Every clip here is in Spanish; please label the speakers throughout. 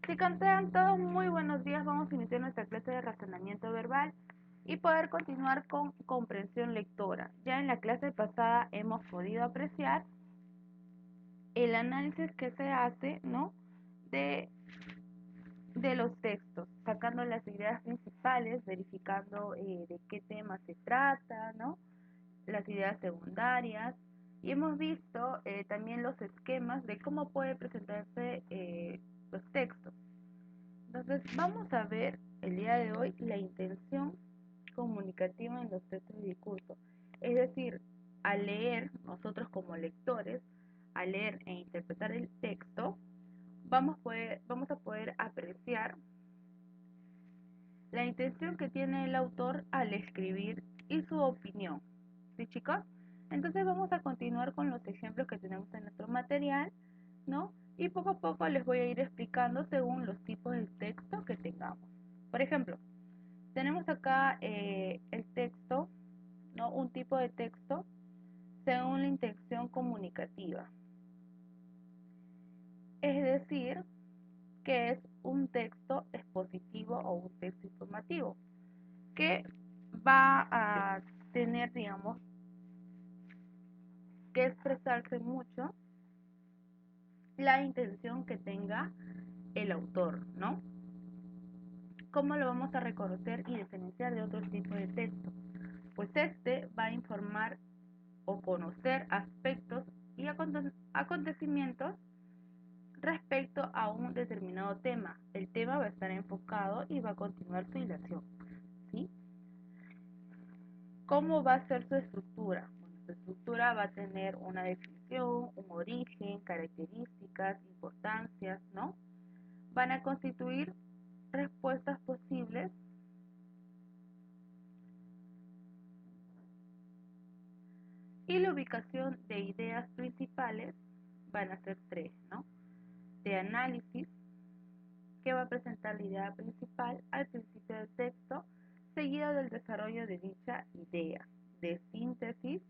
Speaker 1: Chicos, sean todos muy buenos días. Vamos a iniciar nuestra clase de razonamiento verbal y poder continuar con comprensión lectora. Ya en la clase pasada hemos podido apreciar el análisis que se hace, ¿no? de, de los textos, sacando las ideas principales, verificando de qué tema se trata, ¿no? Las ideas secundarias. Y hemos visto también los esquemas de cómo puede presentarse los textos. Entonces, vamos a ver el día de hoy la intención comunicativa en los textos de discurso. Es decir, al leer, nosotros como lectores, al leer e interpretar el texto, vamos a poder apreciar la intención que tiene el autor al escribir y su opinión. ¿Sí, chicos? Entonces vamos a continuar con los ejemplos que tenemos en nuestro material, ¿no? Y poco a poco les voy a ir explicando según los tipos de texto que tengamos. Por ejemplo, tenemos acá el texto, ¿no? Un tipo de texto según la intención comunicativa. Es decir, que es un texto expositivo o un texto informativo, que va a tener, digamos, que expresarse mucho la intención que tenga el autor, ¿no? ¿Cómo lo vamos a reconocer y diferenciar de otros tipos de texto? Pues este va a informar o conocer aspectos y acontecimientos respecto a un determinado tema. El tema va a estar enfocado y va a continuar su hilación, ¿sí? ¿Cómo va a ser su estructura? Bueno, su estructura va a tener una definición, un origen, características, importancias, ¿no? Van a constituir respuestas posibles y la ubicación de ideas principales van a ser tres, ¿no? De análisis, que va a presentar la idea principal al principio del texto, seguido del desarrollo de dicha idea. De síntesis,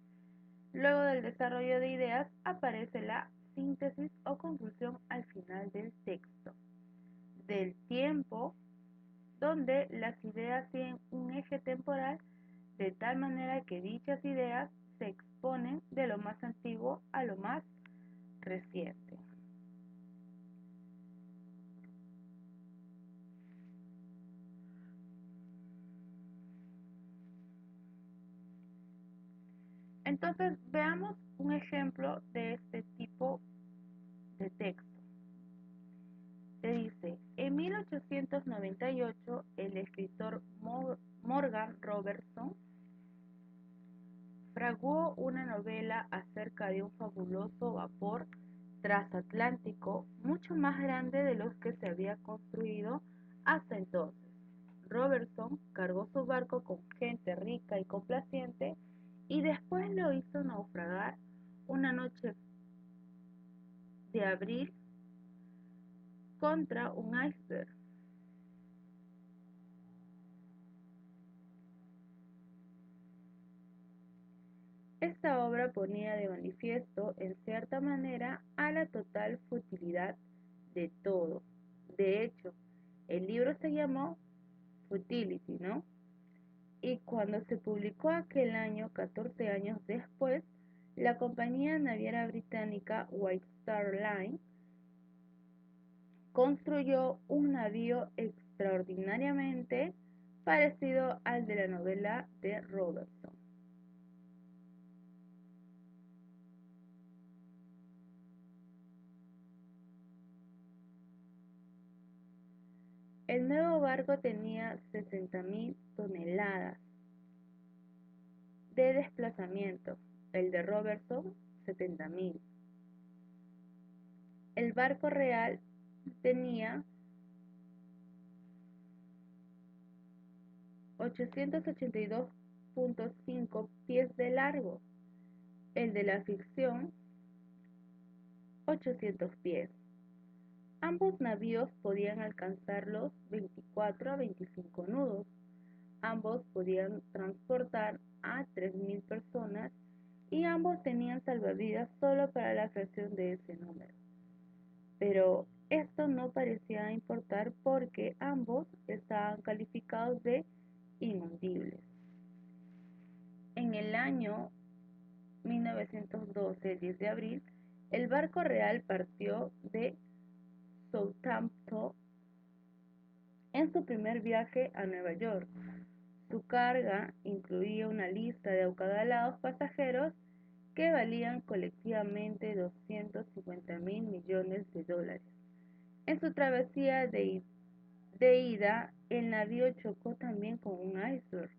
Speaker 1: luego del desarrollo de ideas aparece la síntesis o conclusión al final del texto. Del tiempo, donde las ideas tienen un eje temporal de tal manera que dichas ideas se exponen de lo más antiguo a lo más reciente. Entonces, veamos un ejemplo de este tipo de texto. Te dice, en 1898 el escritor Morgan Robertson fraguó una novela acerca de un fabuloso vapor transatlántico mucho más grande de los que se había construido hasta entonces. Robertson cargó su barco con gente rica y complaciente y después lo hizo naufragar una noche de abril contra un iceberg. Esta obra ponía de manifiesto, en cierta manera, a la total futilidad de todo. De hecho, el libro se llamó Futility, ¿no? Y cuando se publicó aquel año, 14 años después, la compañía naviera británica White Star Line construyó un navío extraordinariamente parecido al de la novela de Robertson. El nuevo barco tenía 60.000 toneladas de desplazamiento, el de Robertson 70.000. El barco real tenía 882.5 pies de largo, el de la ficción 800 pies. Ambos navíos podían alcanzar los 24 a 25 nudos. Ambos podían transportar a 3.000 personas y ambos tenían salvavidas solo para la fracción de ese número. Pero Esto no parecía importar porque ambos estaban calificados de inhundibles. En el año 1912, 10 de abril, el barco real partió de Southampton en su primer viaje a Nueva York. Su carga incluía una lista de acaudalados pasajeros que valían colectivamente 250.000 millones de dólares. En su travesía de ida, el navío chocó también con un iceberg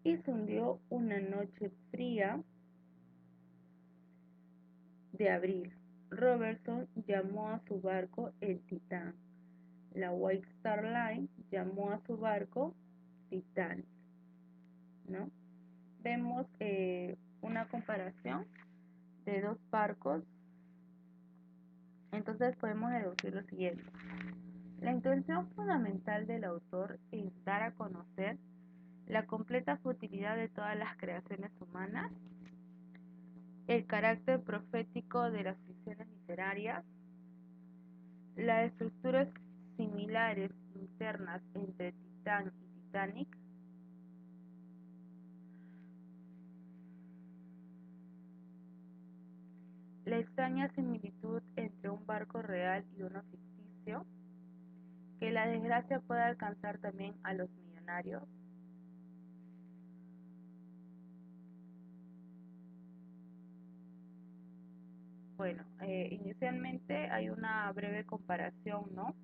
Speaker 1: y se hundió una noche fría de abril. Robertson llamó a su barco el Titán. La White Star Line llamó a su barco Titanic, ¿no? Vemos una comparación de dos barcos, entonces podemos deducir lo siguiente. La intención fundamental del autor es dar a conocer la completa futilidad de todas las creaciones humanas, el carácter profético de las ficciones literarias, las estructuras similares internas entre Titán y Titanic, la extraña similitud entre un barco real y uno ficticio, que la desgracia puede alcanzar también a los millonarios. Bueno, inicialmente hay una breve comparación, ¿no?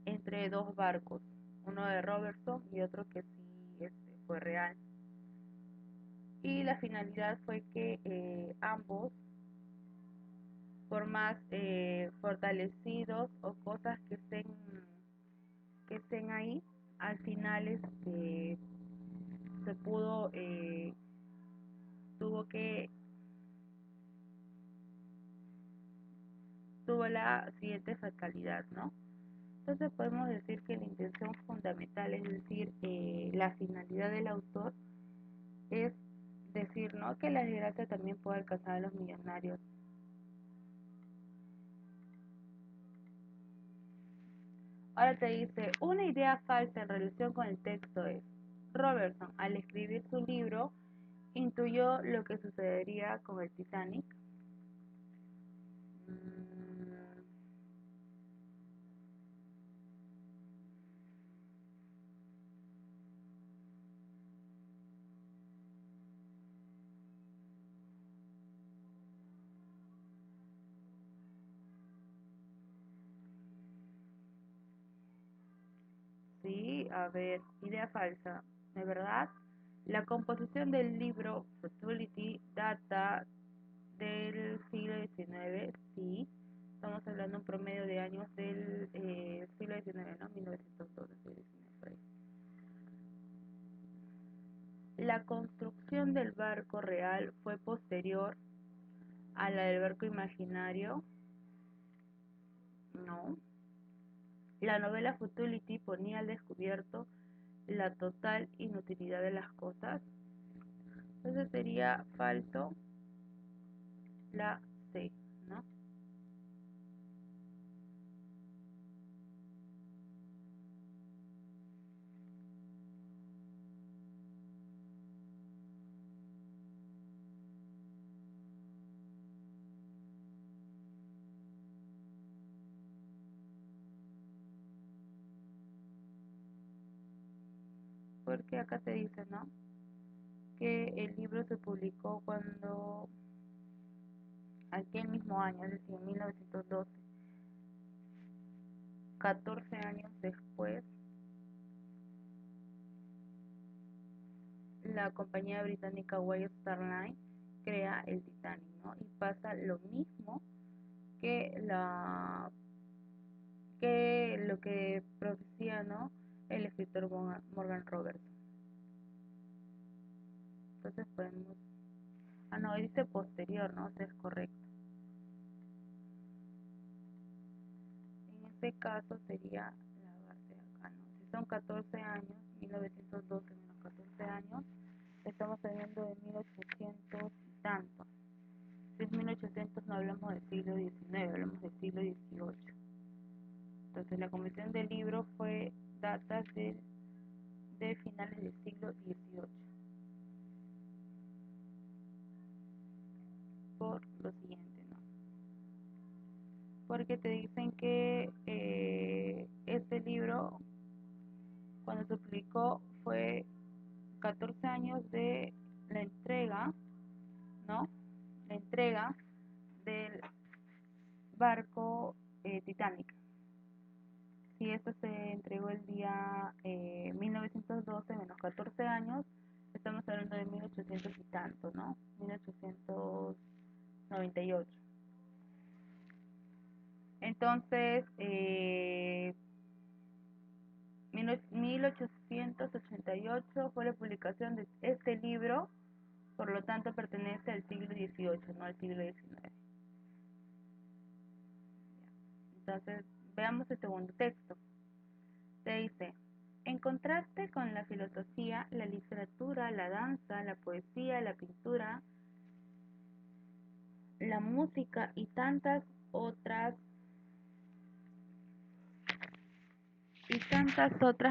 Speaker 1: Entre dos barcos, uno de Robertson y otro que sí fue real. Y la finalidad fue que ambos, por más fortalecidos o cosas que estén ahí, al final se pudo, tuvo que, tuvo la siguiente fatalidad, ¿no? Entonces podemos decir que la intención fundamental, es decir, la finalidad del autor es decir, ¿no? Que la desgracia también puede alcanzar a los millonarios. Ahora te dice, una idea falsa en relación con el texto es, Robertson, al escribir su libro, intuyó lo que sucedería con el Titanic. Mm, sí, a ver, idea falsa, ¿de verdad? La composición del libro Futility data del siglo XIX, sí. Estamos hablando un promedio de años del siglo XIX, ¿no? 1912, siglo XIX, por ahí. La construcción del barco real fue posterior a la del barco imaginario, no. La novela Futility ponía al descubierto la total inutilidad de las cosas. Entonces sería falso la C, ¿no? Porque acá te dice, ¿no? Que el libro se publicó cuando, aquel mismo año, es decir, en 1912, 14 años después, la compañía británica White Star Line crea el Titanic, ¿no? Y pasa lo mismo que lo que profecía, ¿no? El escritor Morgan Robertson. Entonces podemos, no, dice posterior, ¿no? O sea, es correcto. En este caso sería la base acá, ¿no? Si son 14 años, 1912 menos 14 años, estamos hablando de 1800 y tanto. Si es 1800 no hablamos del siglo XIX, hablamos del siglo XVIII. Entonces la composición del libro data de finales del siglo XVIII. Por lo siguiente, ¿no? Porque te dicen que este libro, cuando se publicó, fue 14 años de la entrega, ¿no? La entrega del barco Titanic. Si esto se entregó el día 1912, menos 14 años, estamos hablando de 1800 y tanto, ¿no? 1898. Entonces, 1888 fue la publicación de este libro, por lo tanto pertenece al siglo XVIII, no al siglo XIX. Entonces, veamos el segundo texto. Te dice, en contraste con la filosofía, la literatura, la danza, la poesía, la pintura, la música y tantas otras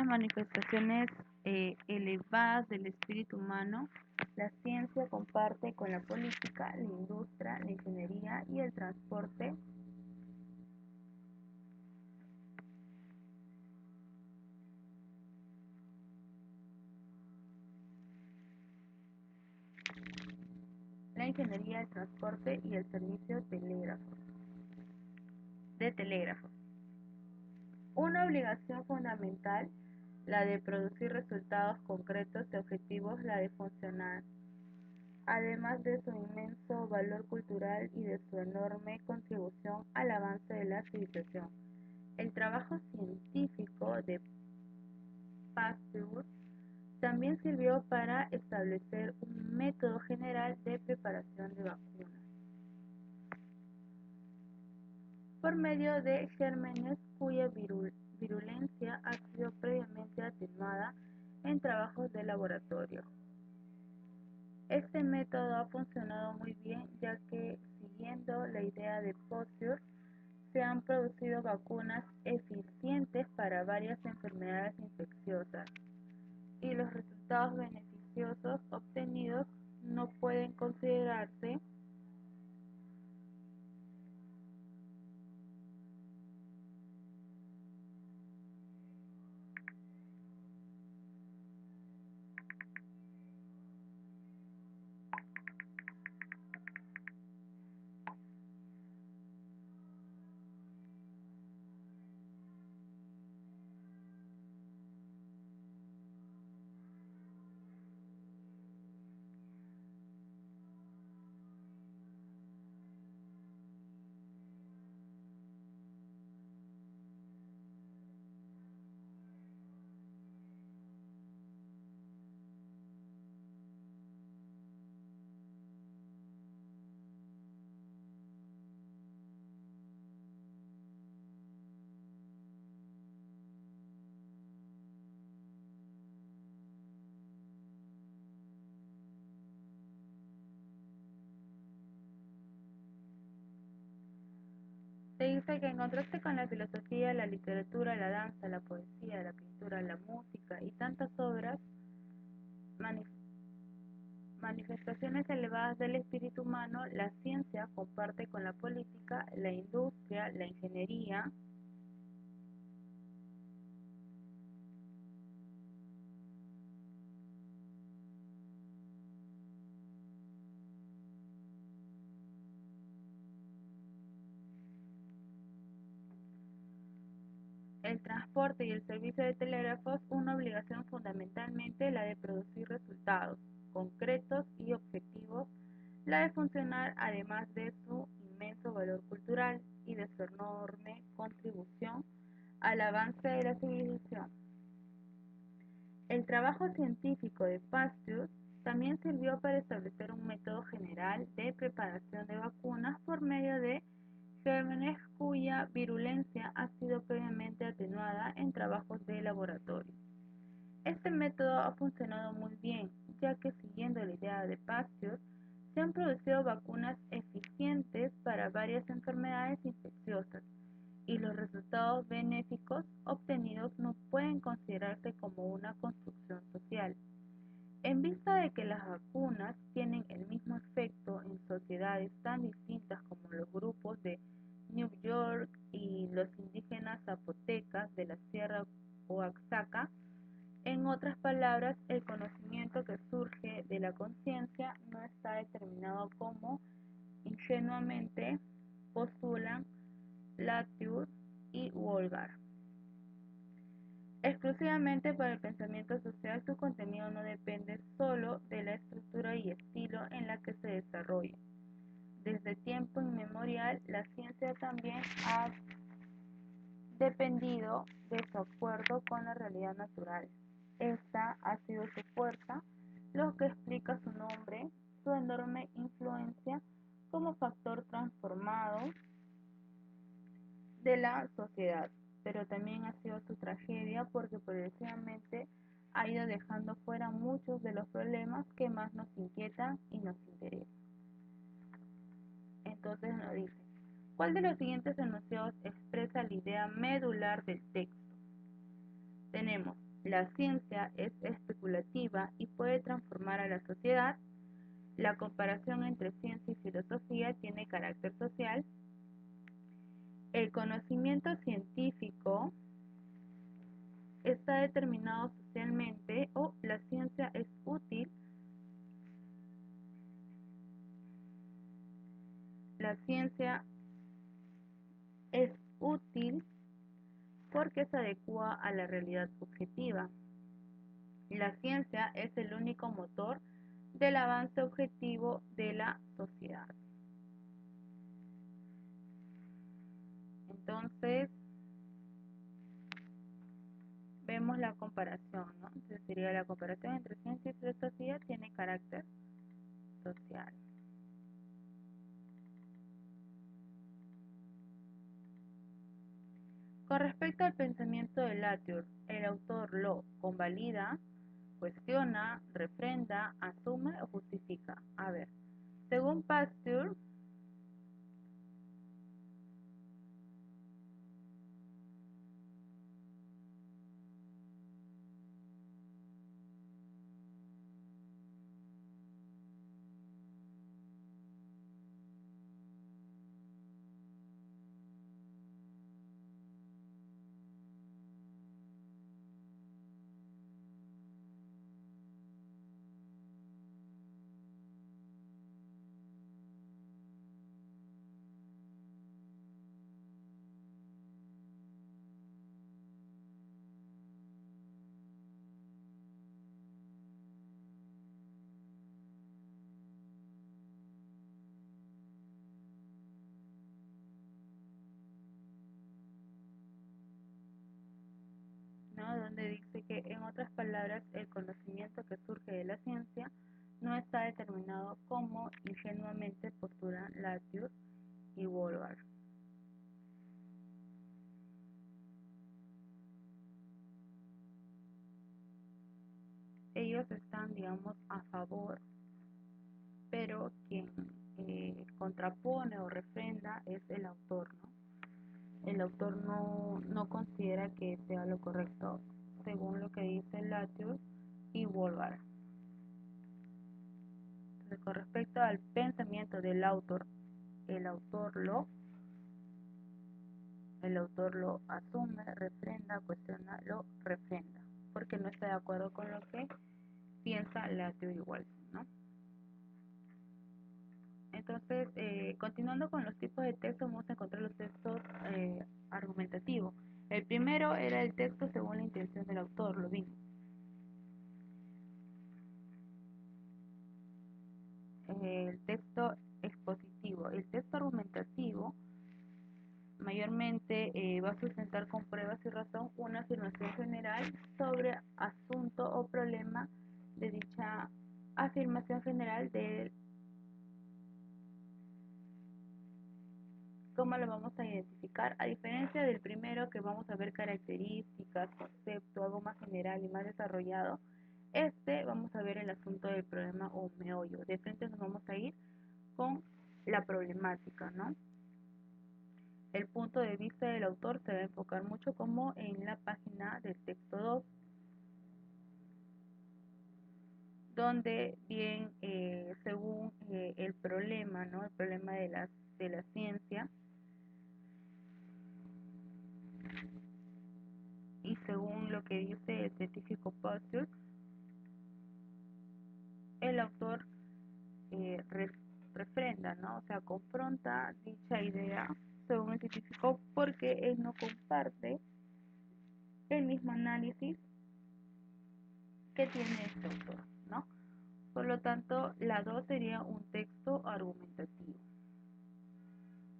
Speaker 1: manifestaciones elevadas del espíritu humano, la ciencia comparte con la política, la industria, la ingeniería y el transporte el transporte y el servicio de telégrafos. Una obligación fundamental, la de producir resultados concretos y objetivos, la de funcionar, además de su inmenso valor cultural y de su enorme contribución al avance de la civilización. El trabajo científico de Pasteur también sirvió para establecer un método general de preparación de vacunas por medio de gérmenes cuya virulencia ha sido previamente atenuada en trabajos de laboratorio. Este método ha funcionado muy bien, ya que, siguiendo la idea de Pasteur, se han producido vacunas eficientes para varias enfermedades infecciosas, y los resultados beneficiosos obtenidos no pueden considerarse Se dice que en contraste con la filosofía, la literatura, la danza, la poesía, la pintura, la música y tantas obras, manifestaciones elevadas del espíritu humano, la ciencia comparte con la política, la industria, la ingeniería, el transporte y el servicio de telégrafos, una obligación fundamentalmente la de producir resultados concretos y objetivos, la de funcionar además de su inmenso valor cultural y de su enorme contribución al avance de la civilización. El trabajo científico de Pasteur también sirvió para establecer un método general de preparación de vacunas por medio de gérmenes cuya virulencia ha sido previamente atenuada en trabajos de laboratorio. Este método ha funcionado muy bien, ya que, siguiendo la idea de Pasteur, se han producido vacunas eficientes para varias enfermedades infecciosas, y los resultados benéficos obtenidos no pueden considerarse como una construcción social. En vista de que las vacunas tienen el mismo efecto en sociedades tan distintas como los grupos de New York y los indígenas zapotecas de la Sierra Oaxaca, en otras palabras, el conocimiento que surge de la conciencia no está determinado como ingenuamente postulan Latour y Wolgar. Exclusivamente para el pensamiento social, su contenido no depende solo de la estructura y estilo en la que se desarrolla. Desde tiempo inmemorial, la ciencia también ha dependido de su acuerdo con la realidad natural. Esta ha sido su fuerza, lo que explica su nombre, su enorme influencia como factor transformado de la sociedad, pero también ha sido su tragedia porque progresivamente ha ido dejando fuera muchos de los problemas que más nos inquietan y nos interesan. Entonces nos dice, ¿cuál de los siguientes enunciados expresa la idea medular del texto? Tenemos, la ciencia es especulativa y puede transformar a la sociedad, la comparación entre ciencia y filosofía tiene carácter social, el conocimiento científico está determinado socialmente o la ciencia es útil. La ciencia es útil porque se adecua a la realidad objetiva. La ciencia es el único motor del avance objetivo de la sociedad. Entonces, vemos la comparación, ¿no? Entonces sería la comparación entre ciencia y filosofía tiene carácter social. Con respecto al pensamiento de Latour, el autor lo convalida, cuestiona, refrenda, asume o justifica. A ver, según Pasteur, ¿no? Donde dice que, en otras palabras, el conocimiento que surge de la ciencia no está determinado como ingenuamente postulan Latour y Wolgar. Ellos están, digamos, a favor, pero quien contrapone o refrenda es el autor, ¿no? El autor no considera que sea lo correcto según lo que dice Latour y Wolgar. Entonces, con respecto al pensamiento del autor, el autor lo el autor lo asume, refrenda, cuestiona, lo refrenda, porque no está de acuerdo con lo que piensa Latour igual, ¿no? Entonces, continuando con los tipos de texto, vamos a encontrar los textos argumentativos. El primero era el texto según la intención del autor, lo vimos. El texto expositivo. El texto argumentativo mayormente va a sustentar con pruebas y razón una afirmación general sobre asunto o problema de dicha afirmación general de cómo lo vamos a identificar, a diferencia del primero que vamos a ver características, concepto, algo más general y más desarrollado. Este vamos a ver el asunto del problema o meollo. De frente nos vamos a ir con la problemática, ¿no? el punto de vista del autor se va a enfocar mucho como en la página del texto 2, donde bien según el problema, ¿no? El problema de la ciencia, y según lo que dice el científico Pasteur, el autor eh, re- refrenda, ¿no? O sea, confronta dicha idea según el científico porque él no comparte el mismo análisis que tiene este autor, ¿no? Por lo tanto, la 2 sería un texto argumentativo.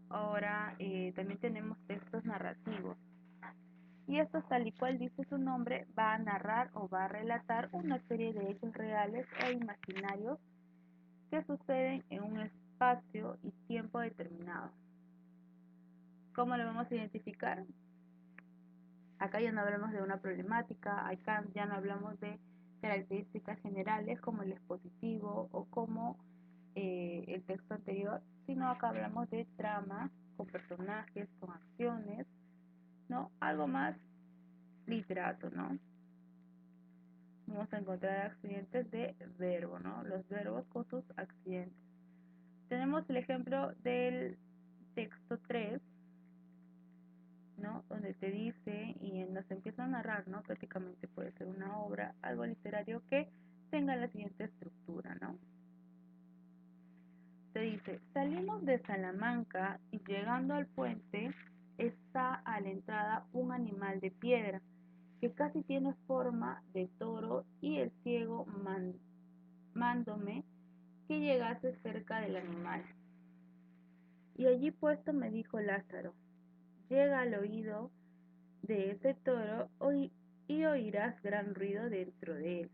Speaker 1: Ahora también tenemos textos narrativos. Y estos, tal y cual dice su nombre, va a narrar o va a relatar una serie de hechos reales e imaginarios que suceden en un espacio y tiempo determinado. ¿Cómo lo vamos a identificar? Acá ya no hablamos de una problemática, acá ya no hablamos de características generales como el expositivo o como el texto anterior, sino acá hablamos de trama con personajes, con acciones, ¿no? Algo más literato, ¿no? Vamos a encontrar accidentes de verbo, ¿no? Los verbos con sus accidentes. Tenemos el ejemplo del texto 3, ¿no? Donde te dice y nos empieza a narrar, ¿no? Prácticamente puede ser una obra, algo literario que tenga la siguiente estructura, ¿no? Te dice, salimos de Salamanca y llegando al puente está a la entrada un animal de piedra que casi tiene forma de toro y el ciego mándome que llegase cerca del animal. Y allí puesto me dijo Lázaro, llega al oído de ese toro y oirás gran ruido dentro de él.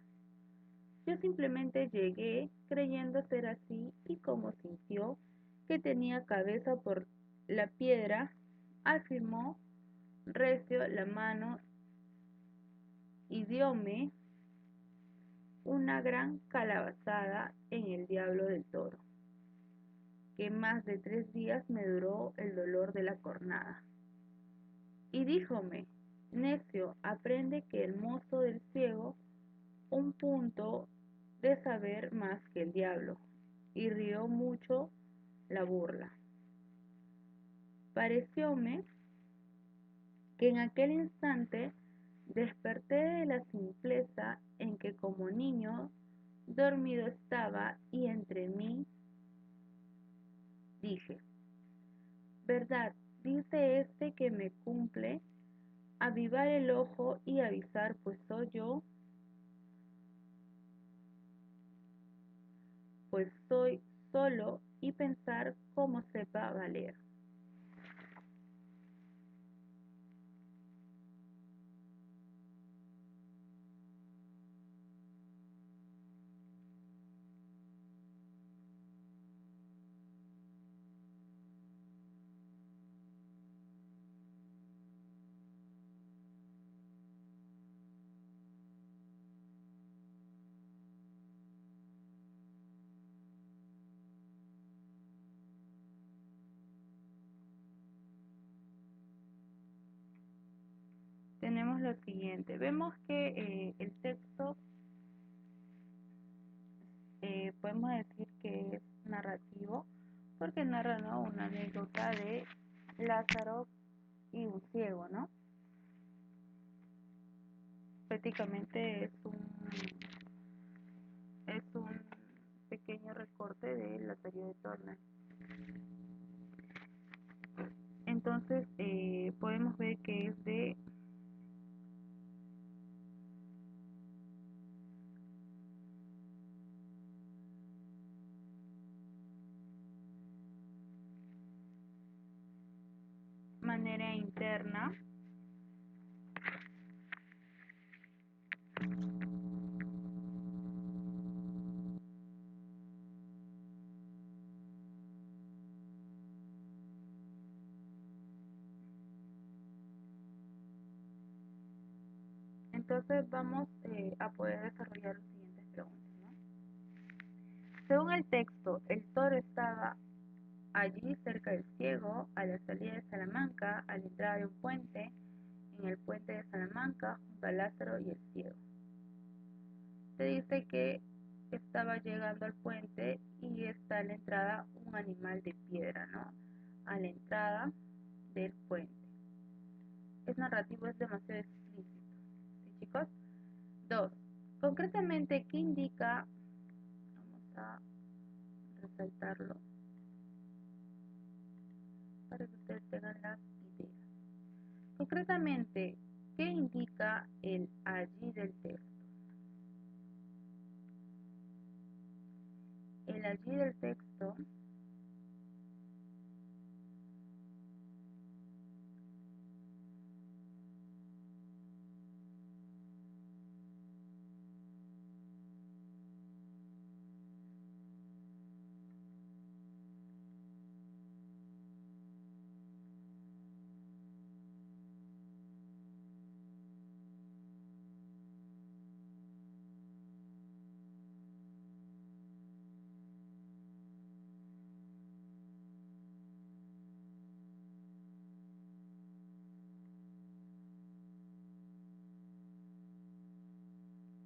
Speaker 1: Yo simplemente llegué creyendo ser así y como sintió que tenía cabeza por la piedra, afirmó recio la mano y diome una gran calabazada en el diablo del toro, que más de 3 días me duró el dolor de la cornada. Y díjome, necio, aprende que el mozo del ciego un punto de saber más que el diablo, y rió mucho la burla. Parecióme que en aquel instante desperté de la simpleza en que como niño dormido estaba y entre mí dije, verdad, dice este que me cumple avivar el ojo y avisar, pues soy solo y pensar cómo sepa valer. Tenemos lo siguiente, vemos que el texto podemos decir que es narrativo porque narra, ¿no? Una anécdota de Lázaro y un ciego, ¿no? Prácticamente es un pequeño recorte de la teoría de Turner. Entonces podemos ver que es de manera interna, entonces vamos a poder desarrollar las siguientes preguntas, ¿no? Según el texto, el toro estaba allí cerca del ciego, a la salida de Salamanca, a la entrada de un puente, en el puente de Salamanca, junto a Lázaro y el ciego. Se dice que estaba llegando al puente y está a la entrada un animal de piedra, ¿no? A la entrada del puente. Es narrativo, es demasiado explícito. ¿Sí, chicos? 2. Concretamente, ¿qué indica? Vamos a resaltarlo para que ustedes tengan las ideas. Concretamente, ¿qué indica el allí del texto? El allí del texto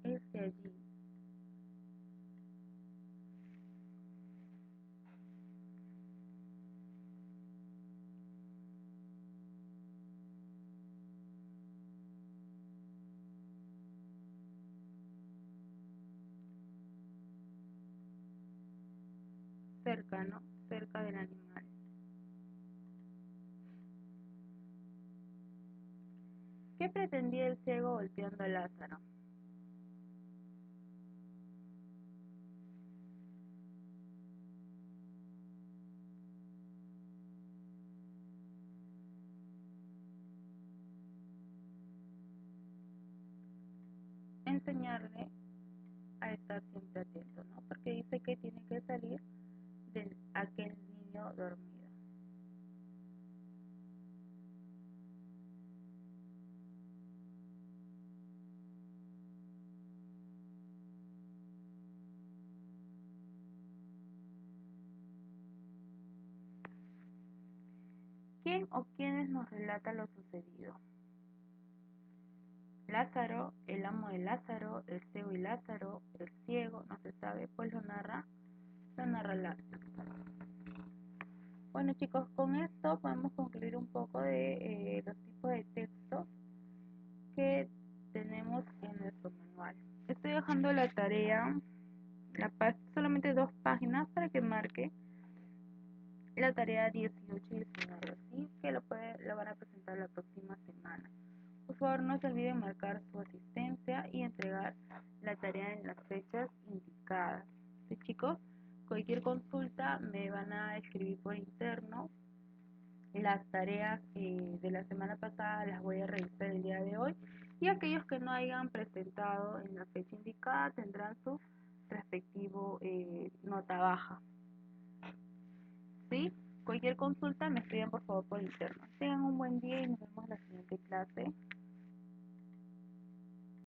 Speaker 1: es de allí. Cerca, ¿no? Cerca del animal. ¿Qué pretendía el ciego golpeando a Lázaro? Enseñarle a estar siempre atento, ¿no? Porque dice que tiene que salir de aquel niño dormido. ¿Quién o quiénes nos relata lo sucedido? Lázaro, el amo de Lázaro, el ciego y Lázaro, el ciego, no se sabe, pues lo narra Lázaro. Bueno chicos, con esto podemos concluir un poco de los tipos de textos que tenemos en nuestro manual. Estoy dejando la tarea, solamente 2 páginas para que marque la tarea 18 y 19, ¿sí? Que lo van a presentar la próxima semana. Por favor, no se olviden marcar su asistencia y entregar la tarea en las fechas indicadas. ¿Sí, chicos? Cualquier consulta me van a escribir por interno. Las tareas de la semana pasada las voy a revisar el día de hoy y aquellos que no hayan presentado en la fecha indicada tendrán su respectivo nota baja. ¿Sí? Cualquier consulta me escriban por favor por interno. Tengan un buen día y nos vemos en la siguiente clase.